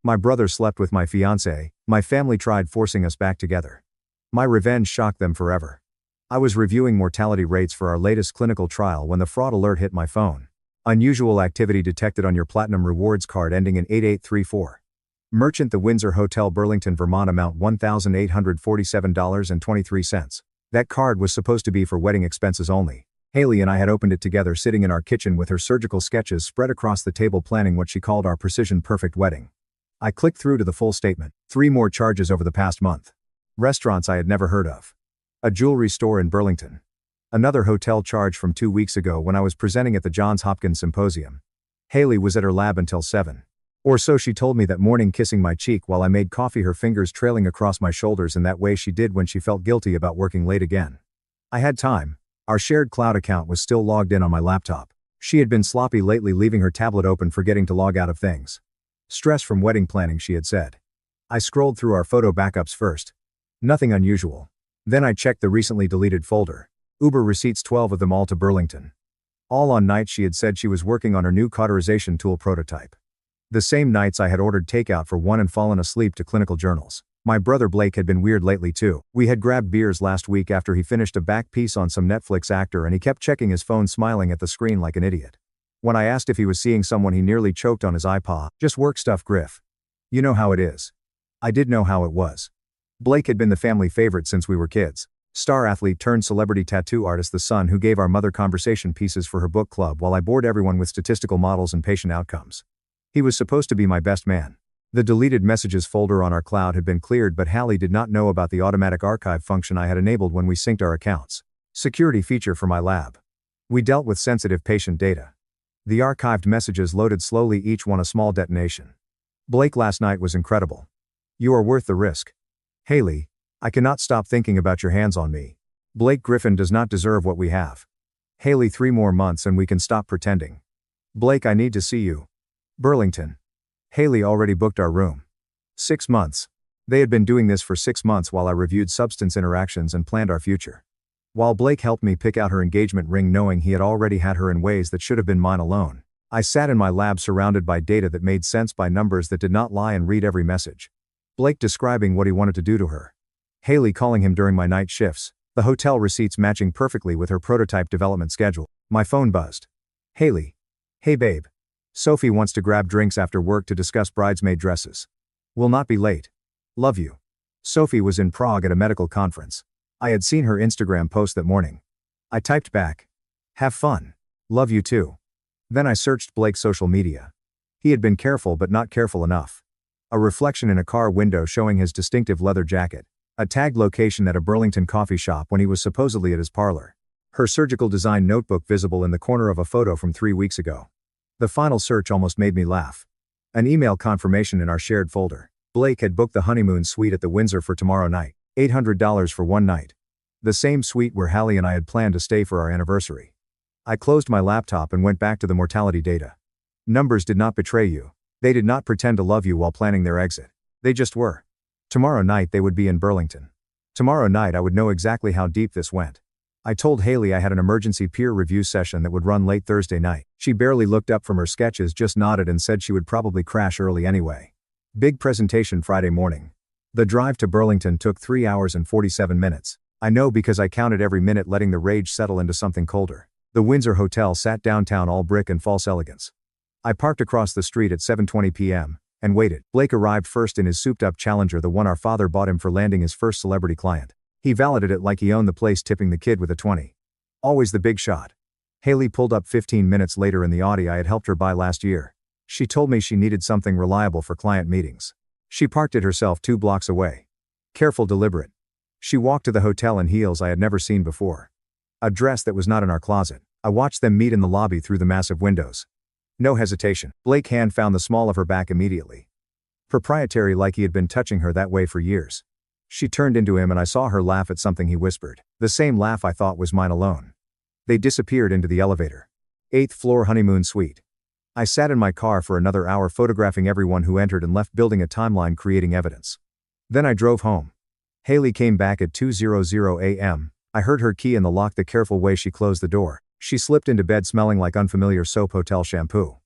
My brother slept with my fiancée, my family tried forcing us back together. My revenge shocked them forever. I was reviewing mortality rates for our latest clinical trial when the fraud alert hit my phone. Unusual activity detected on your Platinum Rewards card ending in 8834. Merchant, The Windsor Hotel, Burlington, Vermont. Amount $1,847.23. That card was supposed to be for wedding expenses only. Haley and I had opened it together sitting in our kitchen with her surgical sketches spread across the table, planning what she called our precision perfect wedding. I clicked through to the full statement. 3 more charges over the past month. Restaurants I had never heard of. A jewelry store in Burlington. Another hotel charge from 2 weeks ago when I was presenting at the Johns Hopkins Symposium. Haley was at her lab until 7. Or so she told me that morning, kissing my cheek while I made coffee, her fingers trailing across my shoulders in that way she did when she felt guilty about working late again. I had time. Our shared cloud account was still logged in on my laptop. She had been sloppy lately, leaving her tablet open, forgetting to log out of things. Stress from wedding planning, she had said. I scrolled through our photo backups first. Nothing unusual. Then I checked the recently deleted folder. Uber receipts, 12 of them, all to Burlington. All on nights she had said she was working on her new cauterization tool prototype. The same nights I had ordered takeout for one and fallen asleep to clinical journals. My brother Blake had been weird lately too. We had grabbed beers last week after he finished a back piece on some Netflix actor, and he kept checking his phone, smiling at the screen like an idiot. When I asked if he was seeing someone, he nearly choked on his iPod. Just work stuff, Griff. You know how it is. I did know how it was. Blake had been the family favorite since we were kids. Star athlete turned celebrity tattoo artist, the son who gave our mother conversation pieces for her book club while I bored everyone with statistical models and patient outcomes. He was supposed to be my best man. The deleted messages folder on our cloud had been cleared, but Hallie did not know about the automatic archive function I had enabled when we synced our accounts. Security feature for my lab. We dealt with sensitive patient data. The archived messages loaded slowly, each one a small detonation. Blake, last night was incredible. You are worth the risk. Haley, I cannot stop thinking about your hands on me. Blake Griffin does not deserve what we have. Haley, 3 more months and we can stop pretending. Blake, I need to see you. Burlington. Haley already booked our room. 6 months. They had been doing this for 6 months while I reviewed substance interactions and planned our future. While Blake helped me pick out her engagement ring, knowing he had already had her in ways that should have been mine alone, I sat in my lab surrounded by data that made sense, by numbers that did not lie, and read every message. Blake describing what he wanted to do to her. Haley calling him during my night shifts. The hotel receipts matching perfectly with her prototype development schedule. My phone buzzed. Haley. Hey babe. Sophie wants to grab drinks after work to discuss bridesmaid dresses. Will not be late. Love you. Sophie was in Prague at a medical conference. I had seen her Instagram post that morning. I typed back. Have fun. Love you too. Then I searched Blake's social media. He had been careful but not careful enough. A reflection in a car window showing his distinctive leather jacket. A tagged location at a Burlington coffee shop when he was supposedly at his parlor. Her surgical design notebook visible in the corner of a photo from 3 weeks ago. The final search almost made me laugh. An email confirmation in our shared folder. Blake had booked the honeymoon suite at the Windsor for tomorrow night. $800 for one night. The same suite where Hallie and I had planned to stay for our anniversary. I closed my laptop and went back to the mortality data. Numbers did not betray you. They did not pretend to love you while planning their exit. They just were. Tomorrow night they would be in Burlington. Tomorrow night I would know exactly how deep this went. I told Haley I had an emergency peer review session that would run late Thursday night. She barely looked up from her sketches, just nodded and said she would probably crash early anyway. Big presentation Friday morning. The drive to Burlington took 3 hours and 47 minutes. I know because I counted every minute, letting the rage settle into something colder. The Windsor Hotel sat downtown, all brick and false elegance. I parked across the street at 7:20 p.m. and waited. Blake arrived first in his souped-up Challenger, the one our father bought him for landing his first celebrity client. He validated it like he owned the place, tipping the kid with a 20. Always the big shot. Haley pulled up 15 minutes later in the Audi I had helped her buy last year. She told me she needed something reliable for client meetings. She parked it herself 2 blocks away. Careful, deliberate. She walked to the hotel in heels I had never seen before. A dress that was not in our closet. I watched them meet in the lobby through the massive windows. No hesitation. Blake hand found the small of her back immediately. Proprietary, like he had been touching her that way for years. She turned into him and I saw her laugh at something he whispered. The same laugh I thought was mine alone. They disappeared into the elevator. 8th floor honeymoon suite. I sat in my car for another hour photographing everyone who entered and left, building a timeline, creating evidence. Then I drove home. Haley came back at 2:00 a.m. I heard her key in the lock, the careful way she closed the door. She slipped into bed smelling like unfamiliar soap hotel shampoo.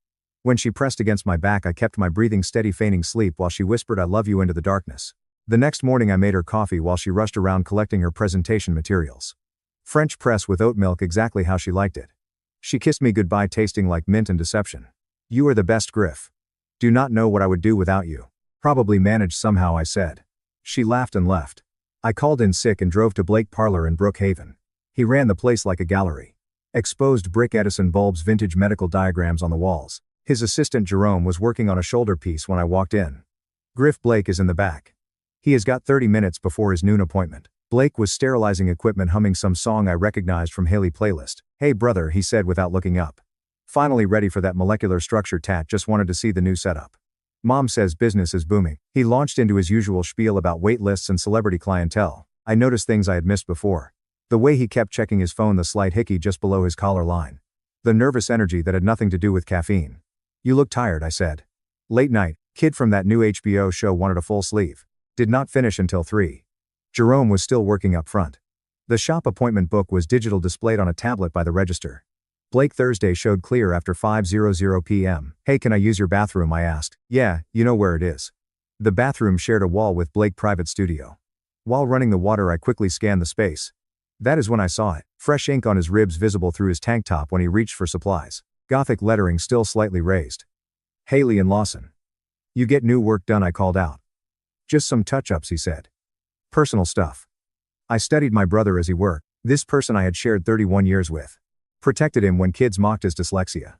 When she pressed against my back, I kept my breathing steady, feigning sleep while she whispered "I love you" into the darkness. The next morning I made her coffee while she rushed around collecting her presentation materials. French press with oat milk, exactly how she liked it. She kissed me goodbye, tasting like mint and deception. "You are the best, Griff. Do not know what I would do without you." "Probably managed somehow," I said. She laughed and left. I called in sick and drove to Blake Parlor in Brookhaven. He ran the place like a gallery. Exposed brick Edison bulbs, vintage medical diagrams on the walls. His assistant Jerome was working on a shoulder piece when I walked in. "Griff, Blake is in the back. He has got 30 minutes before his noon appointment." Blake was sterilizing equipment, humming some song I recognized from Haley playlist. "Hey brother," he said without looking up. "Finally ready for that molecular structure tat, just wanted to see the new setup. Mom says business is booming." He launched into his usual spiel about wait lists and celebrity clientele. I noticed things I had missed before. The way he kept checking his phone, the slight hickey just below his collar line. The nervous energy that had nothing to do with caffeine. "You look tired," I said. "Late night, kid from that new HBO show wanted a full sleeve. Did not finish until 3. Jerome was still working up front. The shop appointment book was digital, displayed on a tablet by the register. Blake Thursday showed clear after 5:00 p.m. "Hey, can I use your bathroom?" I asked. "Yeah, you know where it is." The bathroom shared a wall with Blake private studio. While running the water, I quickly scanned the space. That is when I saw it. Fresh ink on his ribs visible through his tank top when he reached for supplies. Gothic lettering still slightly raised. "Haley and Lawson. You get new work done," I called out. "Just some touch-ups," he said. "Personal stuff." I studied my brother as he worked. This person I had shared 31 years with. Protected him when kids mocked his dyslexia.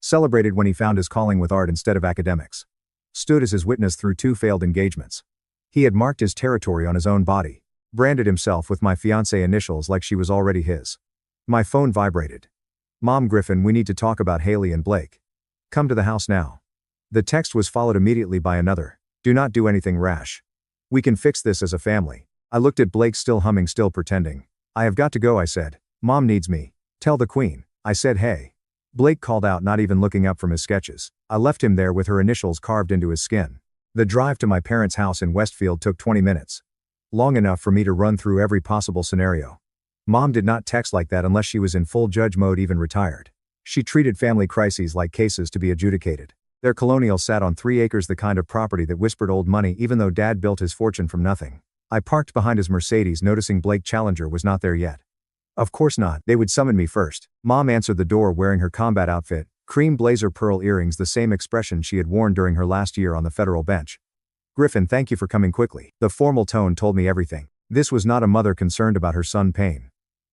Celebrated when he found his calling with art instead of academics. Stood as his witness through 2 failed engagements. He had marked his territory on his own body. Branded himself with my fiancée initials like she was already his. My phone vibrated. "Mom, Griffin, we need to talk about Haley and Blake. Come to the house now." The text was followed immediately by another. "Do not do anything rash. We can fix this as a family." I looked at Blake, still humming, still pretending. "I have got to go," I said. "Mom needs me." "Tell the Queen." I said. "Hey." Blake called out, not even looking up from his sketches. I left him there with her initials carved into his skin. The drive to my parents' house in Westfield took 20 minutes. Long enough for me to run through every possible scenario. Mom did not text like that unless she was in full judge mode, even retired. She treated family crises like cases to be adjudicated. Their colonial sat on 3 acres, the kind of property that whispered old money, even though Dad built his fortune from nothing. I parked behind his Mercedes, noticing Blake Challenger was not there yet. Of course not, they would summon me first. Mom answered the door wearing her combat outfit, cream blazer, pearl earrings, the same expression she had worn during her last year on the federal bench. "Griffin, thank you for coming quickly." The formal tone told me everything. This was not a mother concerned about her son's pain.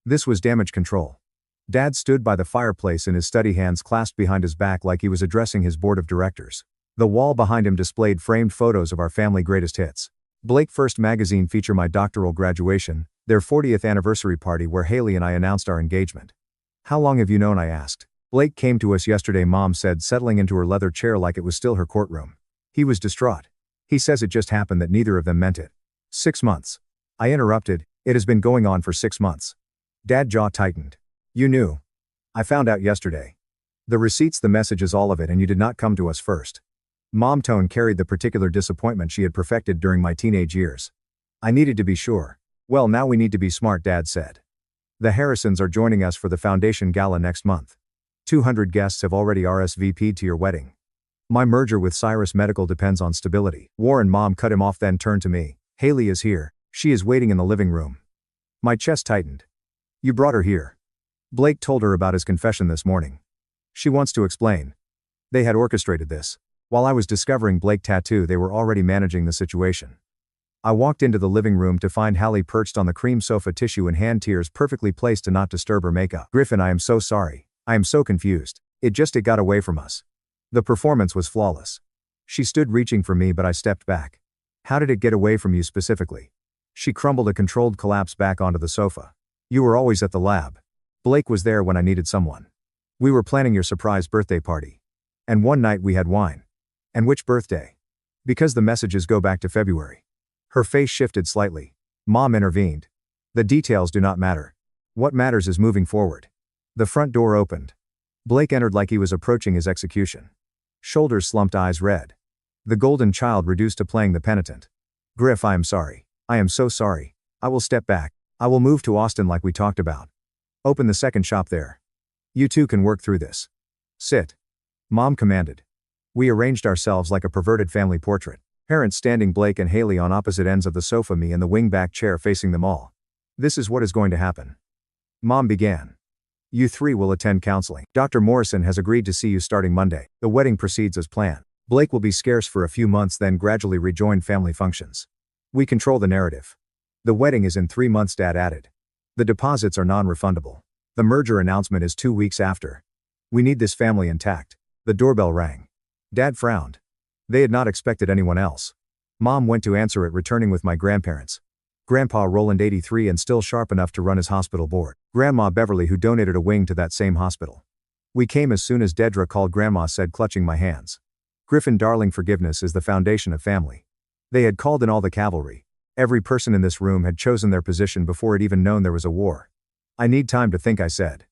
This was damage control. Dad stood by the fireplace in his study, hands clasped behind his back like he was addressing his board of directors. The wall behind him displayed framed photos of our family greatest hits. Blake First magazine feature my doctoral graduation, their 40th anniversary party where Haley and I announced our engagement. "How long have you known?" I asked. "Blake came to us yesterday," Mom said, settling into her leather chair like it was still her courtroom. "He was distraught. He says it just happened that neither of them meant it." 6 months. I interrupted. "It has been going on for 6 months. Dad jaw tightened. "You knew?" "I found out yesterday. The receipts, the messages, all of it, and you did not come to us first." Mom tone carried the particular disappointment she had perfected during my teenage years. "I needed to be sure." "Well, now we need to be smart," Dad said. "The Harrisons are joining us for the foundation gala next month. 200 guests have already RSVP'd to your wedding. My merger with Cyrus Medical depends on stability." Warren, Mom cut him off, then turned to me. "Haley is here. She is waiting in the living room." My chest tightened. "You brought her here?" "Blake told her about his confession this morning. She wants to explain. They had orchestrated this. While I was discovering Blake tattoo, they were already managing the situation." I walked into the living room to find Hallie perched on the cream sofa, tissue in hand, tears perfectly placed to not disturb her makeup. "Griffin, I am so sorry. I am so confused. It got away from us. The performance was flawless." She stood reaching for me, but I stepped back. "How did it get away from you specifically?" She crumbled a controlled collapse back onto the sofa. "You were always at the lab. Blake was there when I needed someone. We were planning your surprise birthday party. And one night we had wine." "And which birthday?" "Because the messages go back to February." Her face shifted slightly. Mom intervened. "The details do not matter. What matters is moving forward." The front door opened. Blake entered like he was approaching his execution. Shoulders slumped, eyes red. The golden child reduced to playing the penitent. "Griff, I am sorry. I am so sorry. I will step back. I will move to Austin like we talked about. Open the second shop there. You two can work through this. Sit." Mom commanded. We arranged ourselves like a perverted family portrait. Parents standing Blake and Haley on opposite ends of the sofa, me in the wing-back chair facing them all. This is what is going to happen. Mom began. You three will attend counseling. Dr. Morrison has agreed to see you starting Monday. The wedding proceeds as planned. Blake will be scarce for a few months, then gradually rejoin family functions. We control the narrative. The wedding is in 3 months, Dad added. The deposits are non-refundable. The merger announcement is 2 weeks after. We need this family intact. The doorbell rang. Dad frowned. They had not expected anyone else. Mom went to answer it, returning with my grandparents. Grandpa Roland, 83 and still sharp enough to run his hospital board. Grandma Beverly, who donated a wing to that same hospital. We came as soon as Dedra called, Grandma said, clutching my hands. Griffin, darling, forgiveness is the foundation of family. They had called in all the cavalry. Every person in this room had chosen their position before it even known there was a war. I need time to think, I said.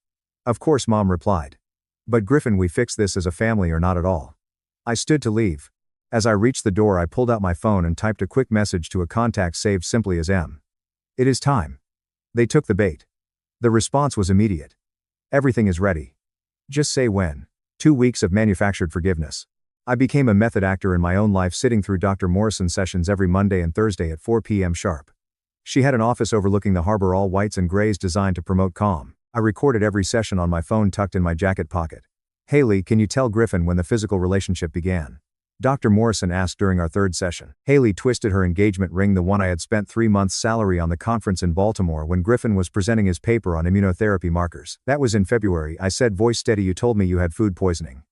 Of course, Mom replied. But Griffin, we fix this as a family or not at all. I stood to leave. As I reached the door, I pulled out my phone and typed a quick message to a contact saved simply as M. It is time. They took the bait. The response was immediate. Everything is ready. Just say when. 2 weeks of manufactured forgiveness. I became a method actor in my own life, sitting through Dr. Morrison sessions every Monday and Thursday at 4 p.m. sharp. She had an office overlooking the harbor, all whites and grays, designed to promote calm. I recorded every session on my phone tucked in my jacket pocket. Haley, can you tell Griffin when the physical relationship began? Dr. Morrison asked during our third session. Haley twisted her engagement ring, the one I had spent 3 months' salary on the conference in Baltimore when Griffin was presenting his paper on immunotherapy markers. That was in February, I said, voice steady. You told me you had food poisoning.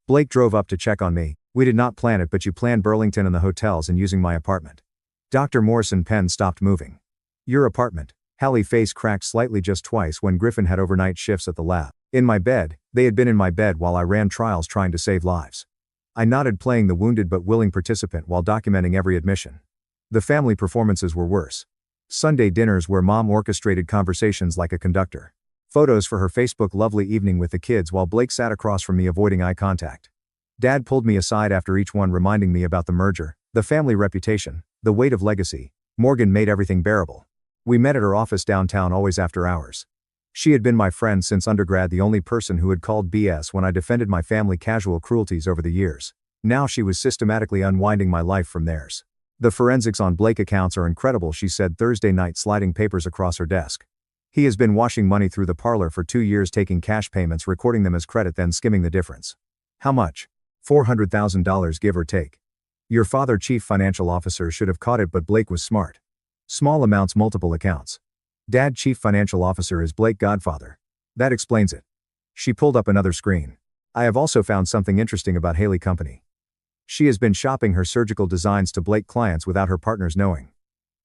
Blake drove up to check on me. We did not plan it, but you planned Burlington and the hotels and using my apartment. Dr. Morrison pen stopped moving. Your apartment. Hallie face cracked slightly just twice when Griffin had overnight shifts at the lab. In my bed. They had been in my bed while I ran trials trying to save lives. I nodded, playing the wounded but willing participant while documenting every admission. The family performances were worse. Sunday dinners where Mom orchestrated conversations like a conductor. Photos for her Facebook lovely evening with the kids while Blake sat across from me avoiding eye contact. Dad pulled me aside after each one, reminding me about the merger, the family reputation, the weight of legacy. Morgan made everything bearable. We met at her office downtown, always after hours. She had been my friend since undergrad, the only person who had called BS when I defended my family casual cruelties over the years. Now she was systematically unwinding my life from theirs. The forensics on Blake accounts are incredible, she said Thursday night, sliding papers across her desk. He has been washing money through the parlor for 2 years, taking cash payments, recording them as credit, then skimming the difference. How much? $400,000 give or take. Your father, chief financial officer, should have caught it, but Blake was smart. Small amounts, multiple accounts. Dad, chief financial officer, is Blake godfather. That explains it. She pulled up another screen. I have also found something interesting about Haley Company. She has been shopping her surgical designs to Blake clients without her partners knowing.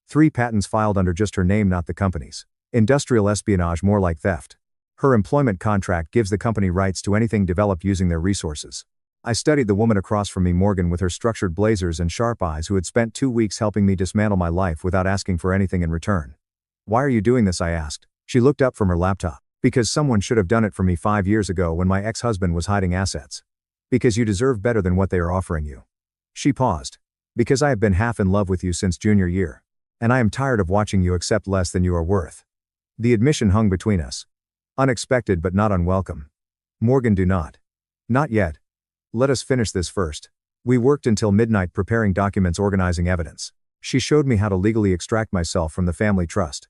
3 patents filed under just her name, not the company's. Industrial espionage, more like theft. Her employment contract gives the company rights to anything developed using their resources. I studied the woman across from me, Morgan, with her structured blazers and sharp eyes, who had spent 2 weeks helping me dismantle my life without asking for anything in return. Why are you doing this? I asked. She looked up from her laptop. Because someone should have done it for me 5 years ago when my ex-husband was hiding assets. Because you deserve better than what they are offering you. She paused. Because I have been half in love with you since junior year. And I am tired of watching you accept less than you are worth. The admission hung between us. Unexpected but not unwelcome. Morgan, do not. Not yet. Let us finish this first. We worked until midnight preparing documents, organizing evidence. She showed me how to legally extract myself from the family trust.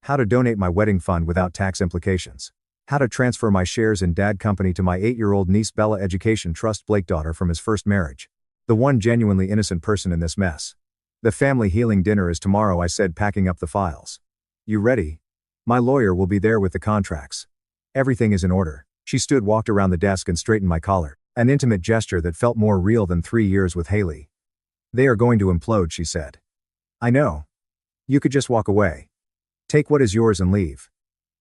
How to donate my wedding fund without tax implications. How to transfer my shares in Dad Company to my 8-year-old niece Bella Education Trust, Blake daughter from his first marriage. The one genuinely innocent person in this mess. The family healing dinner is tomorrow, I said, packing up the files. You ready? My lawyer will be there with the contracts. Everything is in order. She stood, walked around the desk and straightened my collar. An intimate gesture that felt more real than 3 years with Haley. They are going to implode, she said. I know. You could just walk away. Take what is yours and leave.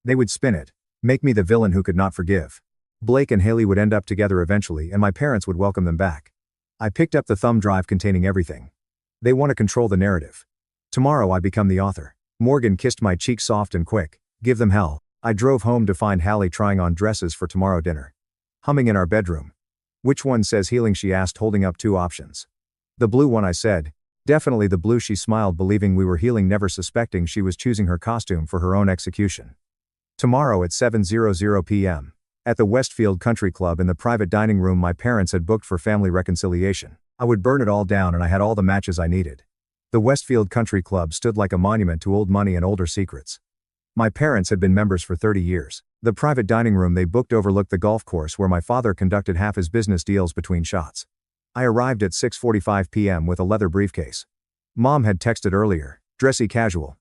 They would spin it. Make me the villain who could not forgive. Blake and Haley would end up together eventually, and my parents would welcome them back. I picked up the thumb drive containing everything. They want to control the narrative. Tomorrow I become the author. Morgan kissed my cheek soft and quick. Give them hell. I drove home to find Hallie trying on dresses for tomorrow dinner. Humming in our bedroom. Which one says healing, she asked, holding up 2 options. The blue one, I said. Definitely the blue, she smiled, believing we were healing, never suspecting she was choosing her costume for her own execution. Tomorrow at 7:00 p.m. At the Westfield Country Club in the private dining room my parents had booked for family reconciliation. I would burn it all down and I had all the matches I needed. The Westfield Country Club stood like a monument to old money and older secrets. My parents had been members for 30 years. The private dining room they booked overlooked the golf course where my father conducted half his business deals between shots. I arrived at 6:45 p.m. with a leather briefcase. Mom had texted earlier, "Dressy casual.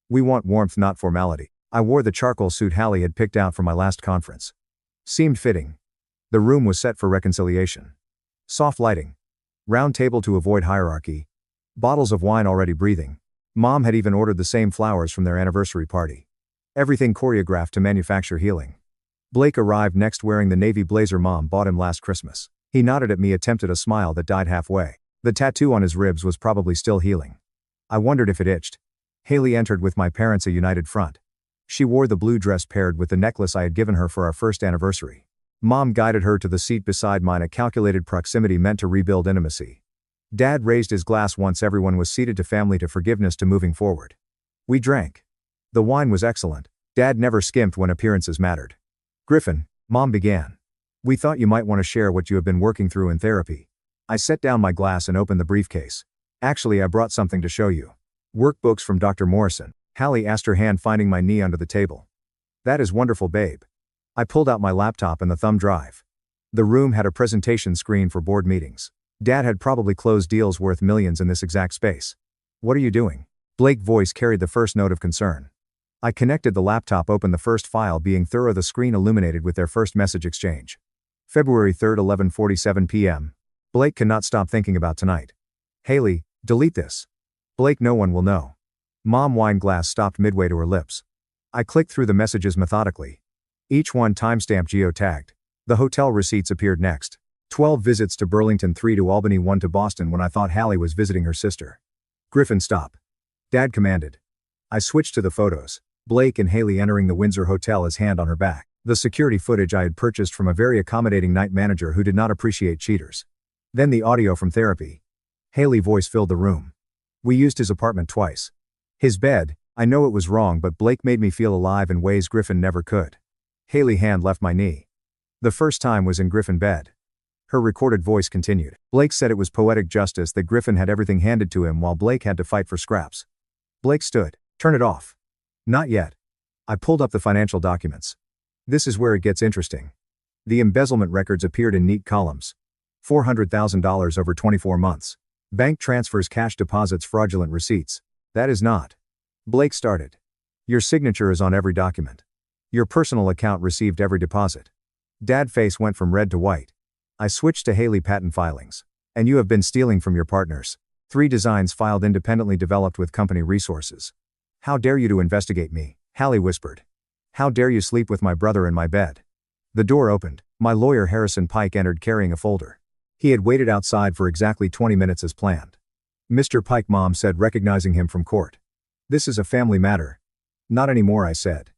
We want warmth, not formality." I wore the charcoal suit Hallie had picked out for my last conference. Seemed fitting. The room was set for reconciliation. Soft lighting. Round table to avoid hierarchy. Bottles of wine already breathing. Mom had even ordered the same flowers from their anniversary party. Everything choreographed to manufacture healing. Blake arrived next wearing the navy blazer Mom bought him last Christmas. He nodded at me, attempted a smile that died halfway. The tattoo on his ribs was probably still healing. I wondered if it itched. Haley entered with my parents a united front. She wore the blue dress paired with the necklace I had given her for our first anniversary. Mom guided her to the seat beside mine, a calculated proximity meant to rebuild intimacy. Dad raised his glass once everyone was seated, to family, to forgiveness, to moving forward. We drank. The wine was excellent. Dad never skimped when appearances mattered. "Griffin," Mom began. "We thought you might want to share what you have been working through in therapy." I set down my glass and opened the briefcase. "Actually, I brought something to show you. Workbooks from Dr. Morrison." Hallie asked, her hand finding my knee under the table. "That is wonderful, babe." I pulled out my laptop and the thumb drive. The room had a presentation screen for board meetings. Dad had probably closed deals worth millions in this exact space. "What are you doing?" Blake's voice carried the first note of concern. I connected the laptop, opened the first file, being thorough, the screen illuminated with their first message exchange. February 3, 11:47 p.m. "Blake cannot stop thinking about tonight. Haley, delete this. Blake, no one will know." Mom wine glass stopped midway to her lips. I clicked through the messages methodically. Each one timestamped, geotagged. The hotel receipts appeared next. 12 visits to Burlington, 3 to Albany, 1 to Boston, when I thought Hallie was visiting her sister. "Griffin, stop," Dad commanded. I switched to the photos. Blake and Haley entering the Windsor Hotel, his hand on her back. The security footage I had purchased from a very accommodating night manager who did not appreciate cheaters. Then the audio from therapy. Haley's voice filled the room. "We used his apartment twice. His bed, I know it was wrong, but Blake made me feel alive in ways Griffin never could." Haley's hand left my knee. "The first time was in Griffin bed." Her recorded voice continued. "Blake said it was poetic justice that Griffin had everything handed to him while Blake had to fight for scraps." Blake stood. "Turn it off." "Not yet." I pulled up the financial documents. This is where it gets interesting. The embezzlement records appeared in neat columns. $400,000 over 24 months. Bank transfers, cash deposits, fraudulent receipts. "That is not." Blake started. "Your signature is on every document. Your personal account received every deposit." Dad's face went from red to white. I switched to Haley, patent filings. "And you have been stealing from your partners. 3 designs filed independently, developed with company resources." "How dare you to investigate me?" Hallie whispered. "How dare you sleep with my brother in my bed?" The door opened. My lawyer Harrison Pike entered carrying a folder. He had waited outside for exactly 20 minutes as planned. "Mr. Pike," Mom said, recognizing him from court. "This is a family matter." "Not anymore," I said.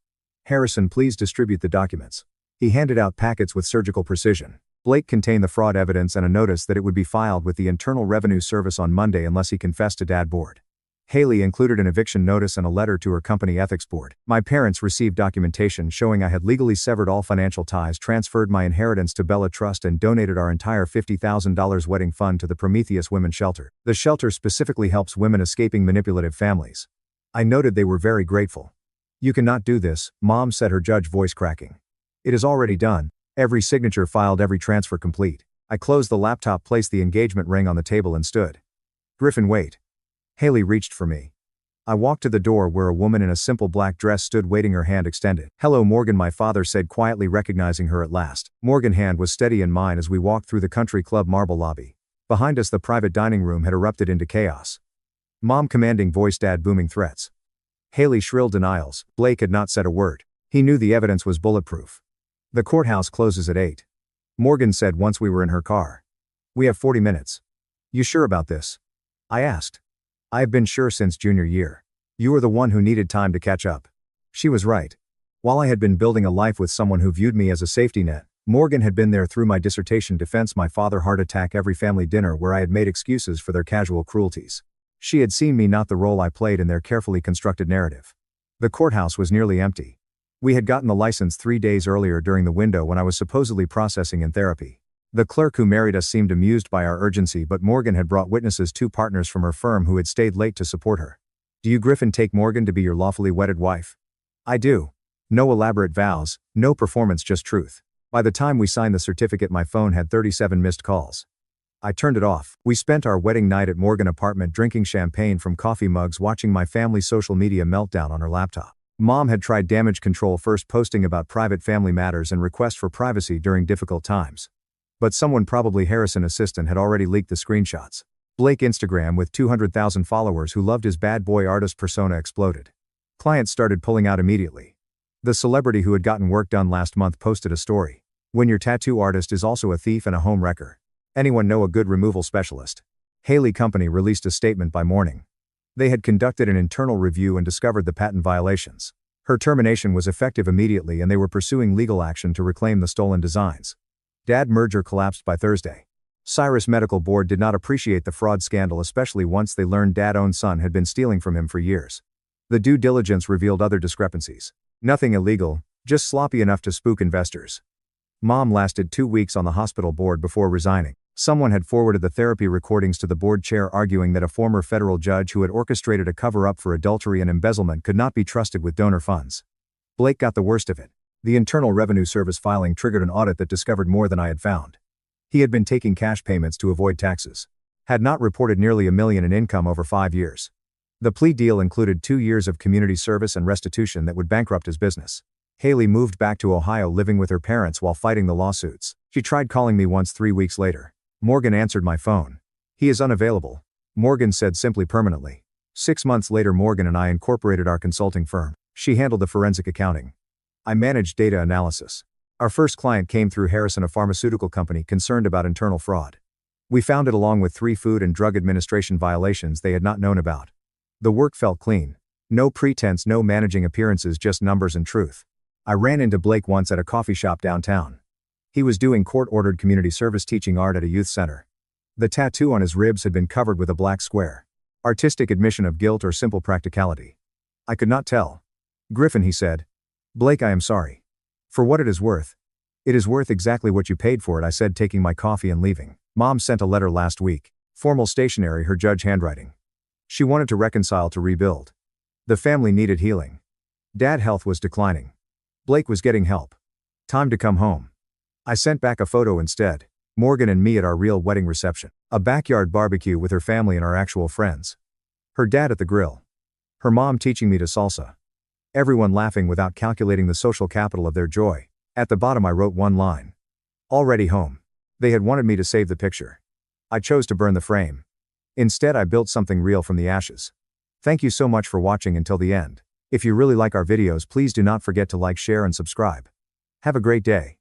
"Harrison, please distribute the documents." He handed out packets with surgical precision. Blake contained the fraud evidence and a notice that it would be filed with the Internal Revenue Service on Monday unless he confessed to Dad board. Haley included an eviction notice and a letter to her company ethics board. My parents received documentation showing I had legally severed all financial ties, transferred my inheritance to Bella Trust, and donated our entire $50,000 wedding fund to the Prometheus Women's Shelter. The shelter specifically helps women escaping manipulative families. I noted they were very grateful. "You cannot do this," Mom said, her judge voice cracking. "It is already done. Every signature filed, every transfer complete." I closed the laptop, placed the engagement ring on the table, and stood. "Griffin, wait." Haley reached for me. I walked to the door where a woman in a simple black dress stood waiting, her hand extended. "Hello, Morgan," my father said quietly, recognizing her at last. Morgan's hand was steady in mine as we walked through the country club marble lobby. Behind us, the private dining room had erupted into chaos. Mom commanding voice, Dad booming threats. Haley shrill denials. Blake had not said a word. He knew the evidence was bulletproof. "The courthouse closes at 8. Morgan said once we were in her car. "We have 40 minutes. You sure about this?" I asked. "I have been sure since junior year. You were the one who needed time to catch up." She was right. While I had been building a life with someone who viewed me as a safety net, Morgan had been there through my dissertation defense, my father heart attack, every family dinner where I had made excuses for their casual cruelties. She had seen me, not the role I played in their carefully constructed narrative. The courthouse was nearly empty. We had gotten the license 3 days earlier during the window when I was supposedly processing in therapy. The clerk who married us seemed amused by our urgency, but Morgan had brought witnesses, 2 partners from her firm who had stayed late to support her. Do you, Griffin, take Morgan to be your lawfully wedded wife? I do. No elaborate vows, no performance, just truth. By the time we signed the certificate, my phone had 37 missed calls. I turned it off. We spent our wedding night at Morgan apartment drinking champagne from coffee mugs, watching my family's social media meltdown on her laptop. Mom had tried damage control, first posting about private family matters and request for privacy during difficult times. But someone, probably Harrison assistant, had already leaked the screenshots. Blake, Instagram with 200,000 followers who loved his bad boy artist persona, exploded. Clients started pulling out immediately. The celebrity who had gotten work done last month posted a story. When your tattoo artist is also a thief and a home wrecker. Anyone know a good removal specialist? Haley Company released a statement by morning. They had conducted an internal review and discovered the patent violations. Her termination was effective immediately and they were pursuing legal action to reclaim the stolen designs. Dad merger collapsed by Thursday. Cyrus Medical Board did not appreciate the fraud scandal, especially once they learned Dad-owned son had been stealing from him for years. The due diligence revealed other discrepancies. Nothing illegal, just sloppy enough to spook investors. Mom lasted 2 weeks on the hospital board before resigning. Someone had forwarded the therapy recordings to the board chair, arguing that a former federal judge who had orchestrated a cover-up for adultery and embezzlement could not be trusted with donor funds. Blake got the worst of it. The Internal Revenue Service filing triggered an audit that discovered more than I had found. He had been taking cash payments to avoid taxes. Had not reported nearly $1 million in income over 5 years. The plea deal included 2 years of community service and restitution that would bankrupt his business. Haley moved back to Ohio, living with her parents while fighting the lawsuits. She tried calling me once 3 weeks later. Morgan answered my phone. He is unavailable. Morgan said simply, permanently. 6 months later, Morgan and I incorporated our consulting firm. She handled the forensic accounting. I managed data analysis. Our first client came through Harrison, a pharmaceutical company concerned about internal fraud. We found it along with 3 Food and Drug Administration violations they had not known about. The work felt clean. No pretense, no managing appearances, just numbers and truth. I ran into Blake once at a coffee shop downtown. He was doing court-ordered community service, teaching art at a youth center. The tattoo on his ribs had been covered with a black square. Artistic admission of guilt or simple practicality? I could not tell. Griffin, he said. Blake, I am sorry. For what it is worth. It is worth exactly what you paid for it, I said, taking my coffee and leaving. Mom sent a letter last week. Formal stationery, her judge handwriting. She wanted to reconcile, to rebuild. The family needed healing. Dad health was declining. Blake was getting help. Time to come home. I sent back a photo instead. Morgan and me at our real wedding reception. A backyard barbecue with her family and our actual friends. Her dad at the grill. Her mom teaching me to salsa. Everyone laughing without calculating the social capital of their joy. At the bottom I wrote one line. Already home. They had wanted me to save the picture. I chose to burn the frame. Instead, I built something real from the ashes. Thank you so much for watching until the end. If you really like our videos, please do not forget to like, share and subscribe. Have a great day.